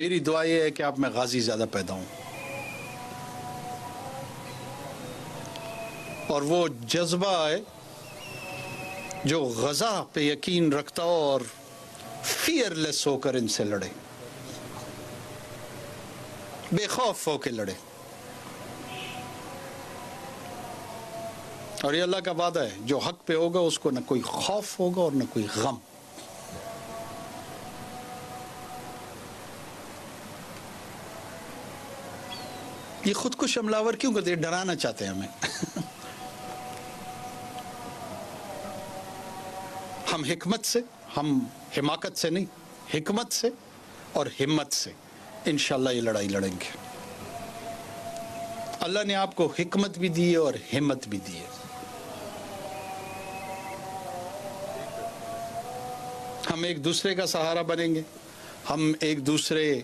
मेरी दुआ ये है कि आप में गाजी ज़्यादा पैदा हों और वो जज्बा है जो गज़ा पे यकीन रखता हो और फियरलेस होकर इनसे लड़े, बेखौफ होकर लड़े। और ये अल्लाह का वादा है, जो हक पे होगा उसको न कोई खौफ होगा और न कोई गम। ये खुद को हमलावर क्यों करते हैं? डराना चाहते हैं हमें। हम हिकमत से, हम हिमाकत से नहीं, हिकमत से और हिम्मत से इंशाअल्लाह ये लड़ाई लड़ेंगे। अल्लाह ने आपको हिकमत भी दी है और हिम्मत भी दी है। हम एक दूसरे का सहारा बनेंगे, हम एक दूसरे